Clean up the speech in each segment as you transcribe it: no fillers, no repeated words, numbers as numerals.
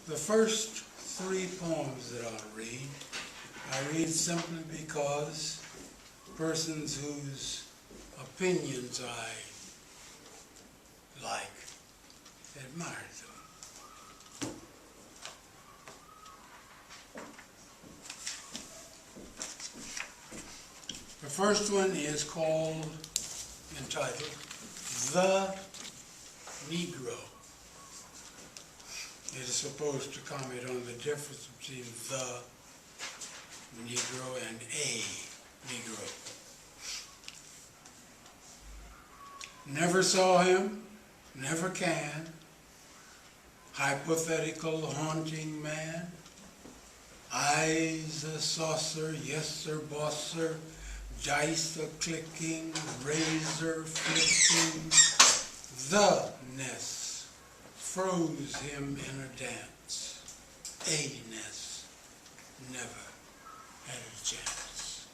The first three poems that I'll read, I read simply because persons whose opinions I like admire them. The first one is entitled, The Negro. It is supposed to comment on the difference between the Negro and a Negro. Never saw him, never can, hypothetical haunting man, eyes a saucer, yes sir, boss sir, dice a clicking, razor flicking, the ness froze him in a dance, a ness never had a chance.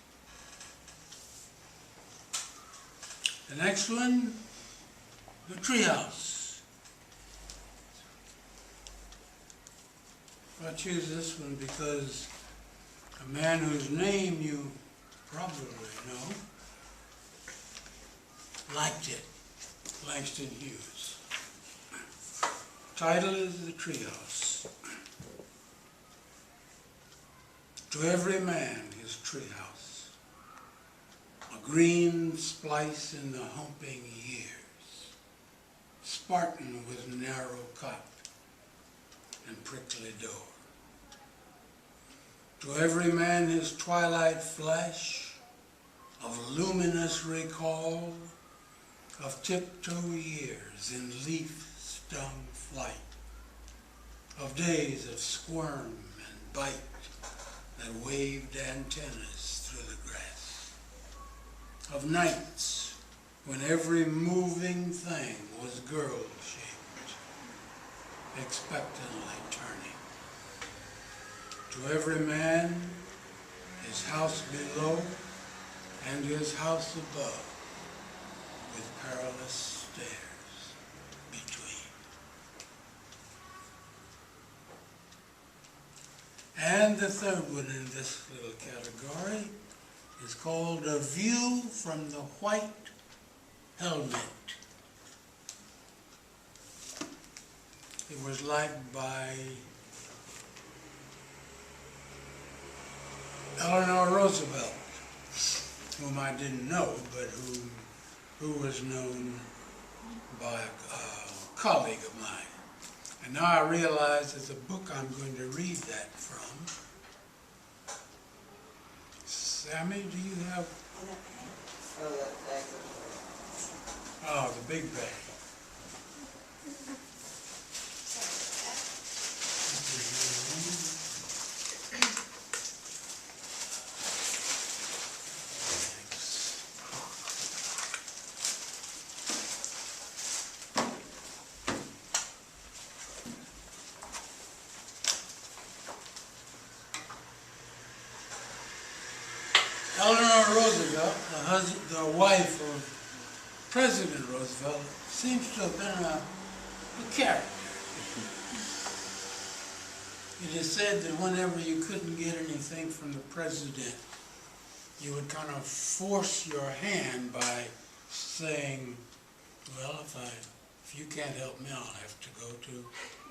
The next one, the Treehouse. I choose this one because a man whose name you probably know liked it, Langston Hughes. Title is The Treehouse. To every man his treehouse, a green splice in the humping years, Spartan with narrow cot and prickly door. To every man his twilight flash of luminous recall of tiptoe years in leaf-stung flight, of days of squirm and bite that waved antennas through the grass, of nights when every moving thing was girl-shaped, expectantly turning. To every man his house below and his house above, with perilous stairs between. And the third one in this little category is called A View from the White Helmet. It was liked by Eleanor Roosevelt, whom I didn't know, but who was known by a colleague of mine. And now I realize it's a book I'm going to read that from. Sammy, do you have? Oh, the big bag. Eleanor Roosevelt, the wife of President Roosevelt, seems to have been a character. It is said that whenever you couldn't get anything from the president, you would kind of force your hand by saying, well, if you can't help me, I'll have to go to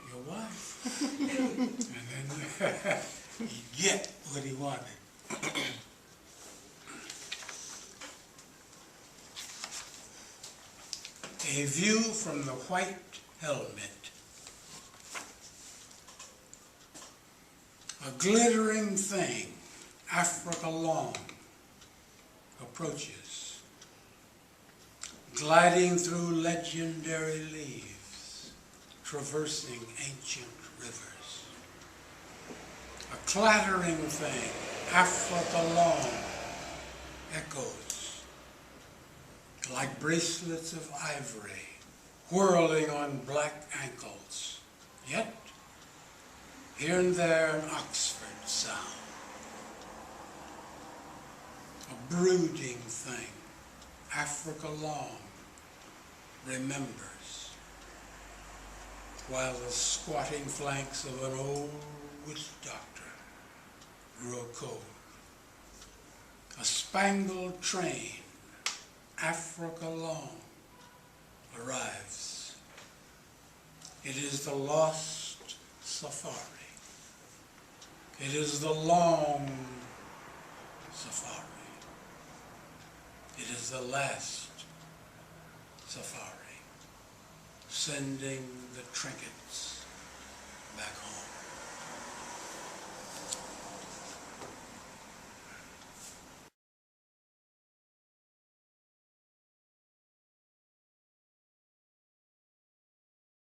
your wife. And then he'd get what he wanted. A View from the White Helmet. A glittering thing, Africa long, approaches, gliding through legendary leaves, traversing ancient rivers. A clattering thing, Africa long, echoes, like bracelets of ivory, whirling on black ankles, yet here and there an Oxford sound. A brooding thing, Africa long, remembers, while the squatting flanks of an old witch doctor grow cold. A spangled train, Africa long, arrives. It is the lost safari. It is the long safari. It is the last safari, sending the trinkets back home.